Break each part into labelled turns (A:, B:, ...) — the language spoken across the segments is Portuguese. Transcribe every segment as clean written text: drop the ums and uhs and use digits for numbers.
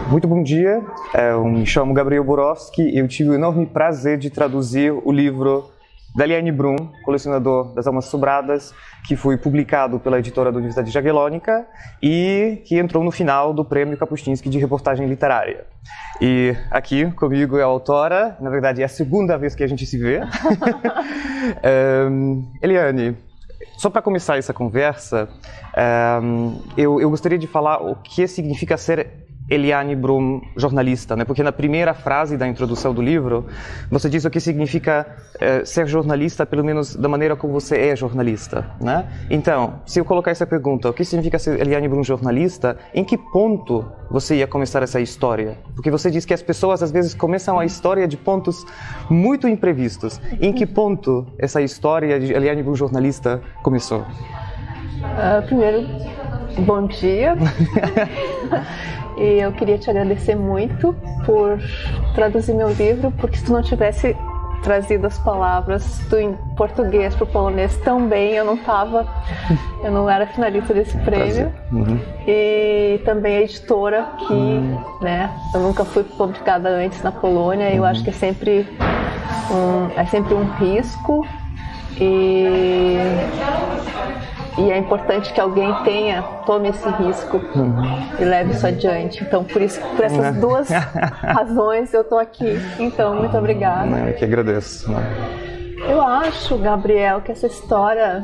A: Muito bom dia, eu me chamo Gabriel Borowski e eu tive o enorme prazer de traduzir o livro da Eliane Brum, Colecionador das Almas Sobradas, que foi publicado pela editora da Universidade Jagiellônica e que entrou no final do Prêmio Kapuscinski de Reportagem Literária. E aqui comigo é a autora, na verdade é a segunda vez que a gente se vê. Eliane, só para começar essa conversa, eu gostaria de falar o que significa ser Eliane Brum, jornalista, né? Porque na primeira frase da introdução do livro, você diz o que significa ser jornalista, pelo menos da maneira como você é jornalista, né? Então, se eu colocar essa pergunta, o que significa ser Eliane Brum jornalista, em que ponto você ia começar essa história? Porque você diz que as pessoas às vezes começam a história de pontos muito imprevistos. Em que ponto essa história de Eliane Brum jornalista começou?
B: Primeiro, bom dia. E eu queria te agradecer muito por traduzir meu livro, porque se tu não tivesse trazido as palavras do português para o polonês tão bem, eu não era finalista desse prêmio. E também a editora, que eu nunca fui publicada antes na Polônia, eu acho que é sempre um risco. E é importante que alguém tome esse risco e leve isso adiante. Então, por essas duas razões, eu estou aqui. Então, muito obrigada.
A: Eu que agradeço.
B: Eu acho, Gabriel, que essa história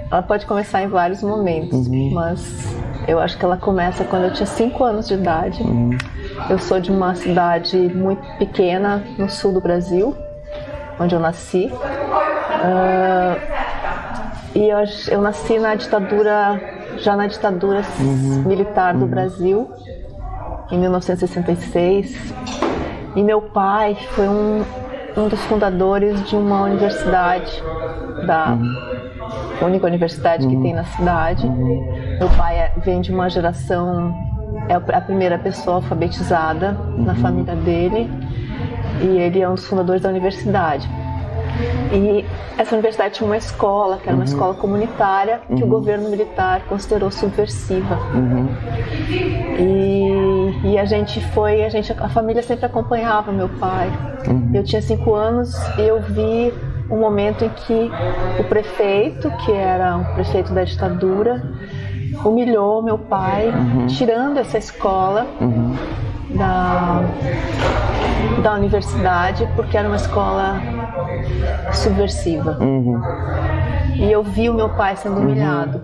B: ela pode começar em vários momentos, mas eu acho que ela começa quando eu tinha 5 anos de idade. Eu sou de uma cidade muito pequena no sul do Brasil, onde eu nasci. E eu nasci na ditadura militar do Brasil, em 1966. E meu pai foi um dos fundadores de uma universidade, da única universidade que tem na cidade. Meu pai vem de uma geração, é a primeira pessoa alfabetizada na família dele, e ele é um dos fundadores da universidade. E essa universidade tinha uma escola, que era uma escola comunitária, que o governo militar considerou subversiva. E a família sempre acompanhava meu pai. Eu tinha 5 anos e eu vi um momento em que o prefeito, que era um prefeito da ditadura, humilhou meu pai, tirando essa escola da universidade, porque era uma escola subversiva. E eu vi o meu pai sendo humilhado.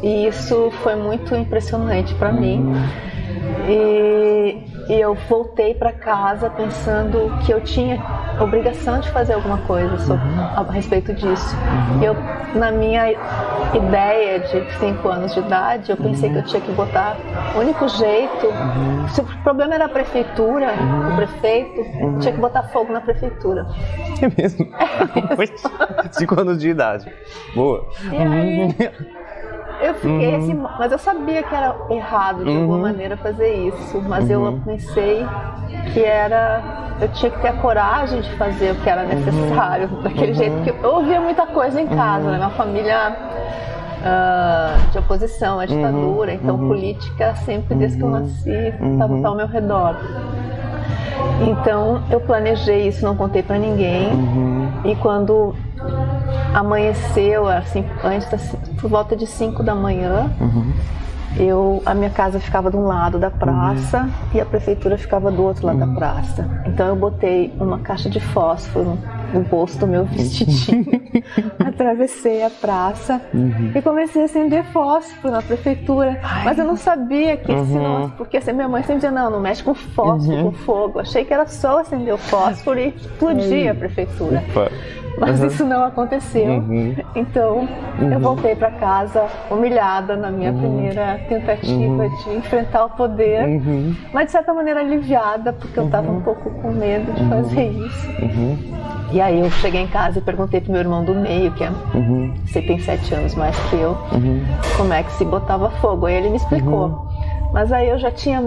B: E isso foi muito impressionante para mim. E eu voltei para casa pensando que eu tinha obrigação de fazer alguma coisa a respeito disso. Na minha ideia de 5 anos de idade, eu pensei que eu tinha que botar o único jeito. Se o problema era a prefeitura, o prefeito, eu tinha que botar fogo na prefeitura.
A: É mesmo? 5 anos de idade. Boa.
B: E aí, eu fiquei assim, mas eu sabia que era errado de alguma maneira fazer isso, mas eu pensei que eu tinha que ter a coragem de fazer o que era necessário daquele jeito, porque eu ouvia muita coisa em casa, né? Minha família de oposição à ditadura, então política sempre desde que eu nasci estava ao meu redor. Então eu planejei isso, não contei para ninguém, e quando amanheceu, assim, por volta de 5 da manhã, a minha casa ficava de um lado da praça e a prefeitura ficava do outro lado da praça. Então eu botei uma caixa de fósforo no bolso do meu vestidinho, atravessei a praça e comecei a acender fósforo na prefeitura. Mas eu não sabia que porque assim, minha mãe sempre dizia, não mexe com fósforo, com fogo. Achei que era só acender o fósforo e explodir a prefeitura. Mas isso não aconteceu. Então eu voltei para casa humilhada na minha primeira tentativa de enfrentar o poder, mas de certa maneira aliviada, porque eu estava um pouco com medo de fazer isso. E aí eu cheguei em casa e perguntei pro meu irmão do meio, que você tem 7 anos mais que eu, como é que se botava fogo. Aí ele me explicou. Mas aí eu já tinha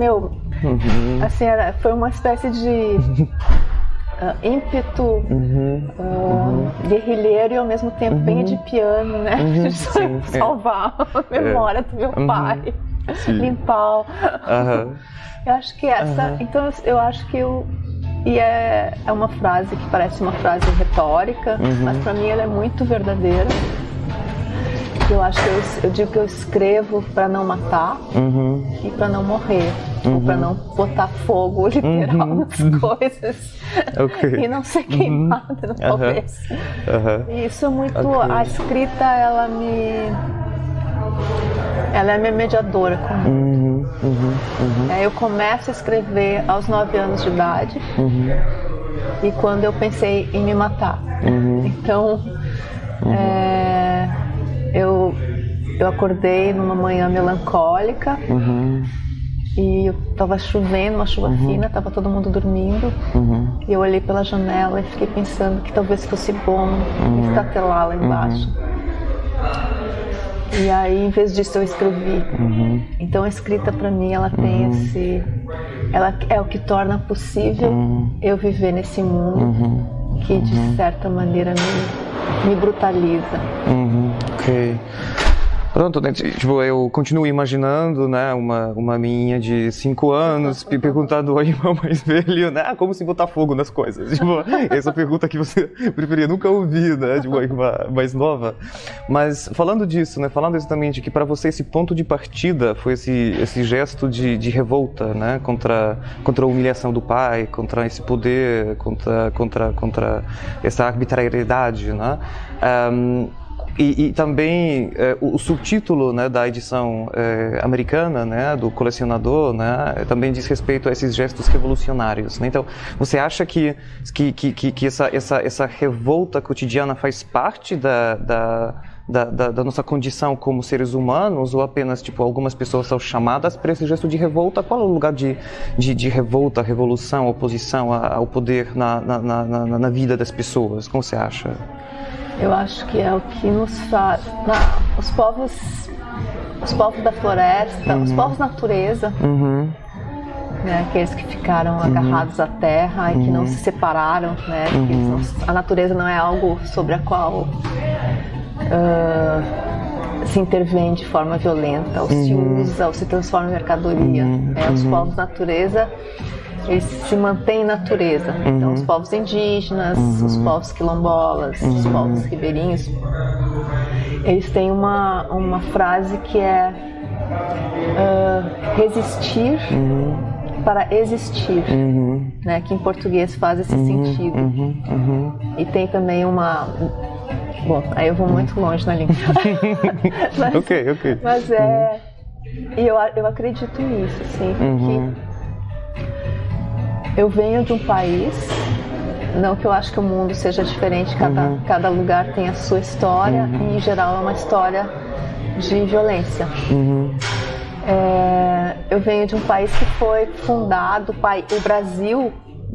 B: assim, foi uma espécie de ímpeto guerrilheiro e ao mesmo tempo bem de piano, né? De salvar a memória do meu pai. limpar. Eu acho que essa... Então, eu acho que e é uma frase que parece uma frase retórica, mas para mim ela é muito verdadeira. Eu acho que eu digo que eu escrevo para não matar e para não morrer, ou para não botar fogo literal nas coisas e não ser queimada, talvez. E isso é muito... A escrita, ela é minha mediadora comigo. Eu começo a escrever aos 9 anos de idade e quando eu pensei em me matar. Então, eu acordei numa manhã melancólica e estava chovendo, uma chuva fina, estava todo mundo dormindo e eu olhei pela janela e fiquei pensando que talvez fosse bom me estatelar lá embaixo. E aí, em vez disso, eu escrevi. Então, a escrita, para mim, ela tem ela é o que torna possível eu viver nesse mundo que, de certa maneira, me brutaliza.
A: Ok. Pronto, né? Tipo, eu continuo imaginando, né, uma menina de 5 anos perguntando ao irmão mais velho, né, como se botar fogo nas coisas. Tipo, essa pergunta que você preferia nunca ouvir, né, de uma irmã mais nova. Mas falando disso, né, falando exatamente que para você esse ponto de partida foi esse gesto de revolta, né, contra a humilhação do pai, contra esse poder, contra essa arbitrariedade, né? E também o subtítulo, né, da edição americana, né, do Colecionador, né, também diz respeito a esses gestos revolucionários, né? Então, você acha que essa revolta cotidiana faz parte da nossa condição como seres humanos, ou apenas tipo algumas pessoas são chamadas para esse gesto de revolta? Qual é o lugar de revolta, revolução, oposição ao poder na vida das pessoas? Como você acha?
B: Eu acho que é o que nos faz... Os povos da floresta, os povos natureza, né, aqueles que ficaram agarrados à terra e que não se separaram, né, a natureza não é algo sobre a qual se intervém de forma violenta, ou se usa, ou se transforma em mercadoria. Os povos natureza, eles se mantêm em natureza. Então, os povos indígenas, os povos quilombolas, os povos ribeirinhos, eles têm uma frase que é resistir para existir, né? Que em português faz esse sentido. E tem também uma... Bom, aí eu vou muito longe na língua. Mas,
A: ok.
B: Mas e eu acredito nisso, assim, que eu venho de um país, não que eu acho que o mundo seja diferente, cada lugar tem a sua história e em geral é uma história de violência. Eu venho de um país que foi fundado, o Brasil,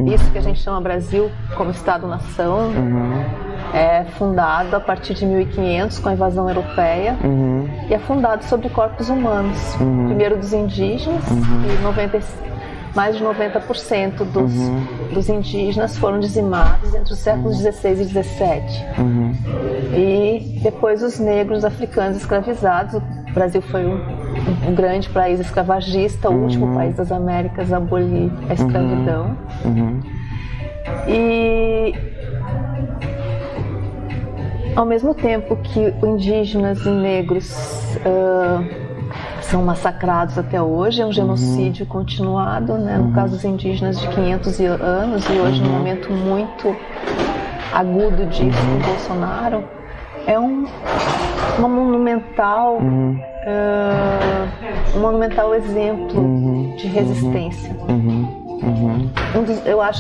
B: isso que a gente chama Brasil como Estado-nação, é fundado a partir de 1500 com a invasão europeia e é fundado sobre corpos humanos, primeiro dos indígenas e mais de 90% dos indígenas foram dizimados entre os séculos 16 e 17. E depois os negros africanos escravizados. O Brasil foi um grande país escravagista, o último país das Américas a abolir a escravidão. E ao mesmo tempo que indígenas e negros são massacrados até hoje, é um genocídio continuado, né? No caso dos indígenas de 500 anos e hoje num momento muito agudo disso com Bolsonaro, é um monumental exemplo de resistência.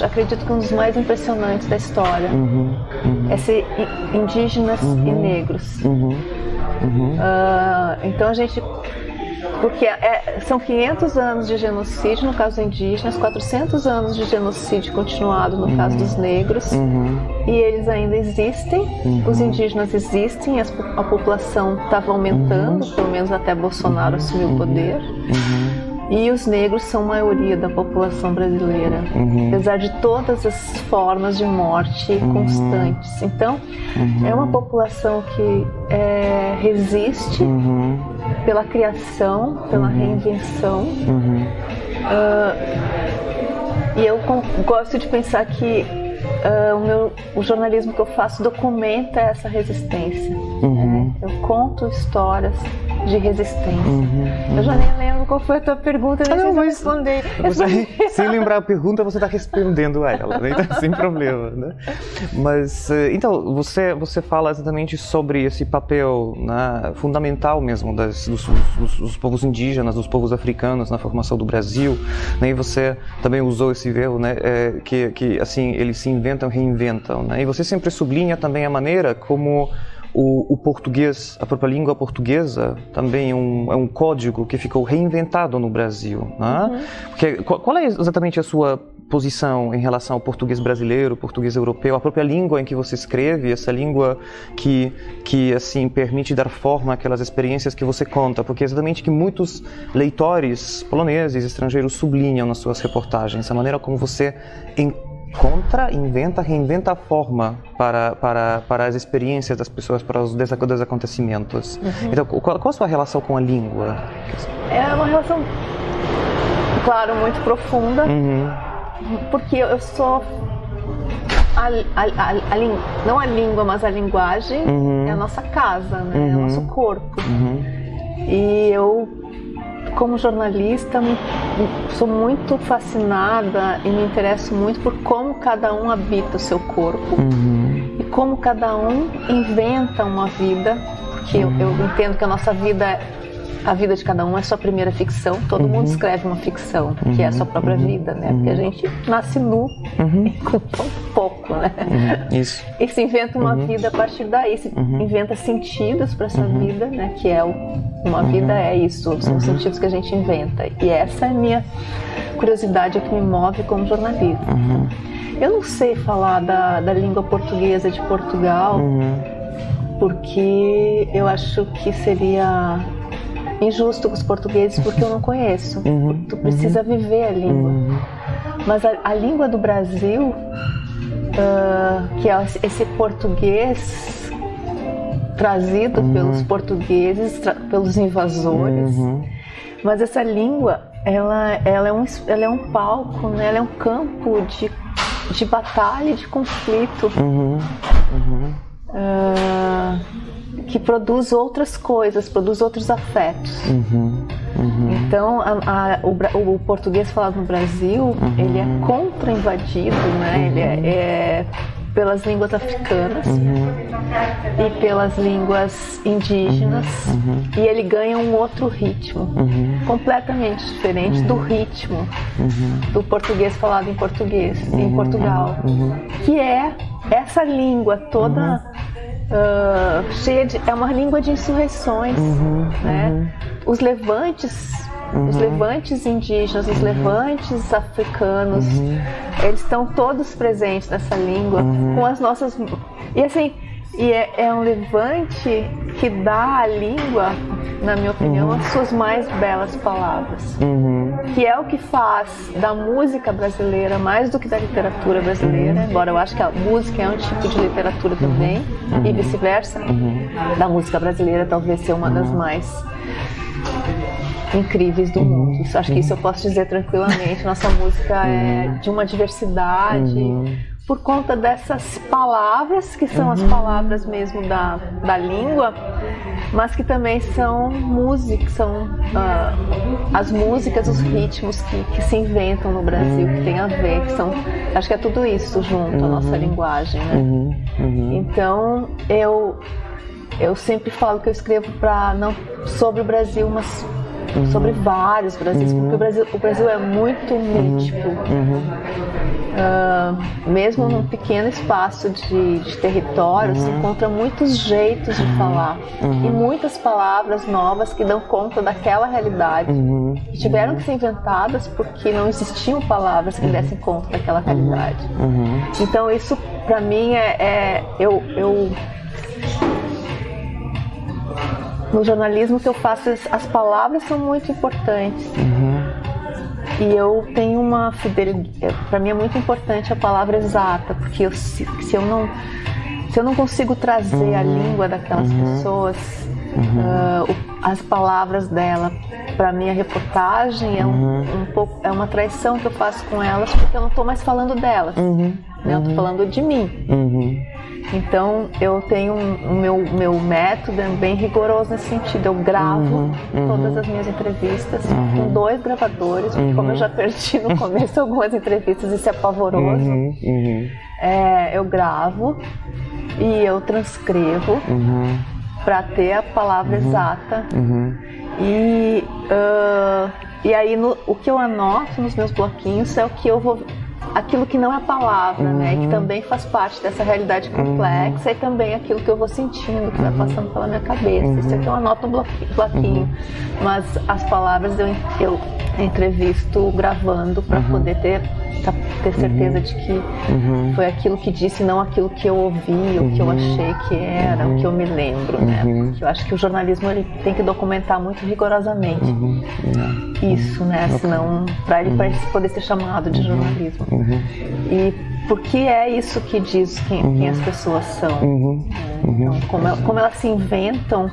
B: Acredito que um dos mais impressionantes da história é ser indígenas e negros. Então a gente... Porque são 500 anos de genocídio no caso dos indígenas, 400 anos de genocídio continuado no caso dos negros, e eles ainda existem, os indígenas existem, a população estava aumentando, pelo menos até Bolsonaro assumir o poder, e os negros são a maioria da população brasileira, apesar de todas as formas de morte constantes. Então, é uma população que resiste pela criação, pela reinvenção. E eu gosto de pensar que o jornalismo que eu faço documenta essa resistência. Eu conto histórias de resistência. Eu já nem lembro qual foi a tua pergunta, nem sei se eu respondi.
A: Sem lembrar a pergunta, você está respondendo a ela, né? Então, sem problema, né? Mas, então, você fala exatamente sobre esse papel, né, fundamental mesmo dos povos indígenas, dos povos africanos na formação do Brasil, né? E você também usou esse verbo, né, que assim, eles se inventam, reinventam, né? E você sempre sublinha também a maneira como o português, a própria língua portuguesa, também é um código que ficou reinventado no Brasil, né? Porque, qual é exatamente a sua posição em relação ao português brasileiro, português europeu, a própria língua em que você escreve, essa língua que assim permite dar forma àquelas experiências que você conta, porque é exatamente que muitos leitores poloneses, estrangeiros sublinham nas suas reportagens a maneira como você encontra, inventa, reinventa a forma para as experiências das pessoas, para os acontecimentos. Então, qual a sua relação com a língua?
B: É uma relação, claro, muito profunda, porque eu sou não a língua, mas a linguagem é a nossa casa, né? É o nosso corpo. E eu, como jornalista, sou muito fascinada e me interesso muito por como cada um habita o seu corpo e como cada um inventa uma vida, porque eu entendo que a nossa vida, a vida de cada um é sua primeira ficção. Todo mundo escreve uma ficção, que é a sua própria vida, né? Porque a gente nasce nu com tão pouco, né?
A: Isso.
B: E se inventa uma vida a partir daí, se inventa sentidos para essa vida, né? Que é uma vida é isso, são os sentidos que a gente inventa. E essa é a minha curiosidade, é o que me move como jornalista. Eu não sei falar da língua portuguesa de Portugal, porque eu acho que seria injusto com os portugueses, porque eu não conheço. Tu precisa viver a língua. Mas a língua do Brasil, que é esse português trazido pelos portugueses, pelos invasores, mas essa língua, ela é um palco, né? Ela é um campo de batalha, de conflito, que produz outras coisas, produz outros afetos. Então, o português falado no Brasil, ele é contra-invadido, né? Ele é pelas línguas africanas e pelas línguas indígenas, e ele ganha um outro ritmo, completamente diferente do ritmo do português falado em português, em Portugal, que é essa língua toda cheia de... É uma língua de insurreições, né? Os levantes indígenas, os levantes africanos, eles estão todos presentes nessa língua, com as nossas... E assim, é um levante que dá à língua, na minha opinião, as suas mais belas palavras, que é o que faz da música brasileira mais do que da literatura brasileira, embora eu acho que a música é um tipo de literatura também, e vice-versa, da música brasileira talvez ser uma das mais incríveis do mundo. Acho que isso eu posso dizer tranquilamente. Nossa música é de uma diversidade, por conta dessas palavras, que são as palavras mesmo da língua, mas que também são música, são as músicas, os ritmos que se inventam no Brasil, que tem a ver, que são, acho que é tudo isso junto, a nossa linguagem, né? Então, eu sempre falo que eu escrevo não sobre o Brasil, mas sobre vários Brasis, porque o Brasil é muito múltiplo. Mesmo num pequeno espaço de território, se encontra muitos jeitos de falar e muitas palavras novas que dão conta daquela realidade, que tiveram que ser inventadas porque não existiam palavras que dessem conta daquela realidade. Então isso, para mim, no jornalismo que eu faço, as palavras são muito importantes. E eu tenho uma fidelidade. Para mim é muito importante a palavra exata, porque se eu não consigo trazer a língua daquelas pessoas, As palavras dela para minha reportagem é uma traição que eu faço com elas, porque eu não estou mais falando delas, né? Eu estou falando de mim. Então eu tenho o meu método é bem rigoroso nesse sentido. Eu gravo todas as minhas entrevistas com 2 gravadores, porque como eu já perdi no começo algumas entrevistas, isso é pavoroso. Eu gravo e eu transcrevo para ter a palavra exata. E aí o que eu anoto nos meus bloquinhos é o que eu vou, aquilo que não é a palavra, né? Que também faz parte dessa realidade complexa, e também aquilo que eu vou sentindo, que vai passando pela minha cabeça. Isso aqui eu anoto um bloquinho, mas as palavras eu entrevisto gravando para poder ter certeza de que foi aquilo que disse, não aquilo que eu ouvi, o que eu achei que era, o que eu me lembro, né? Porque eu acho que o jornalismo ele tem que documentar muito rigorosamente isso, né? Senão, para ele poder ser chamado de jornalismo. E porque é isso que diz quem as pessoas são. Então, como elas se inventam,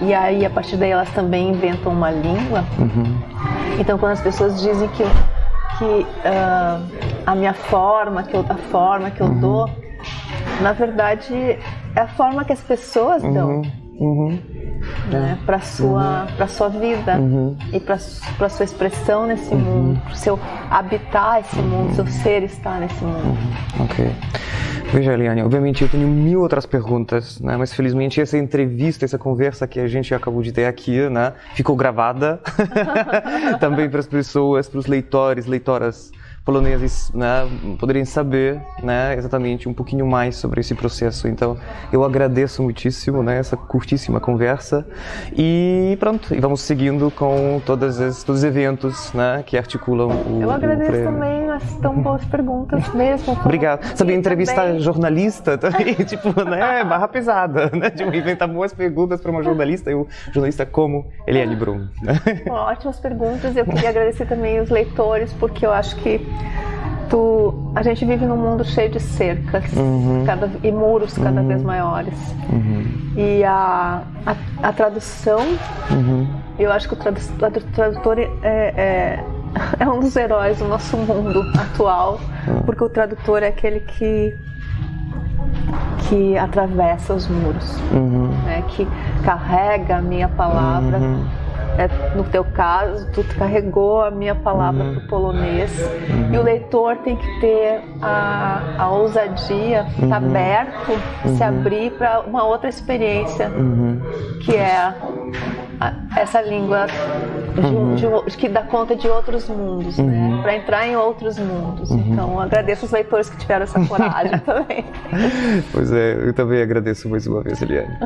B: e aí a partir daí elas também inventam uma língua. Então, quando as pessoas dizem que a minha forma, a forma que eu dou, na verdade é a forma que as pessoas dão, né, para sua vida e para sua expressão nesse mundo, para o seu habitar esse mundo, seu ser estar nesse mundo.
A: Ok. Veja, Eliane, obviamente eu tenho 1000 outras perguntas, né? Mas felizmente essa entrevista, essa conversa que a gente acabou de ter aqui, né, ficou gravada também para as pessoas, para os leitores, leitoras poloneses, né, poderem saber, né, exatamente um pouquinho mais sobre esse processo. Então, eu agradeço muitíssimo, né, essa curtíssima conversa e pronto, e vamos seguindo com todos os eventos, né, que articulam o
B: Eu agradeço
A: prêmio.
B: Também, as tão boas perguntas mesmo.
A: Obrigado. Sabe, entrevistar jornalista também, tipo, né, barra pesada, né, de inventar boas perguntas para uma jornalista e um jornalista como Eliane Brum.
B: Ótimas perguntas. Eu queria agradecer também os leitores, porque eu acho que a gente vive num mundo cheio de cercas e muros cada vez maiores. E a tradução, eu acho que o tradutor é um dos heróis do nosso mundo atual, porque o tradutor é aquele que atravessa os muros, né, que carrega a minha palavra. No teu caso, tu carregou a minha palavra para o polonês, e o leitor tem que ter a ousadia, estar aberto, se abrir para uma outra experiência, que é essa língua que dá conta de outros mundos, né? Para entrar em outros mundos. Então, agradeço os leitores que tiveram essa coragem também.
A: Pois é, eu também agradeço mais uma vez, Eliane.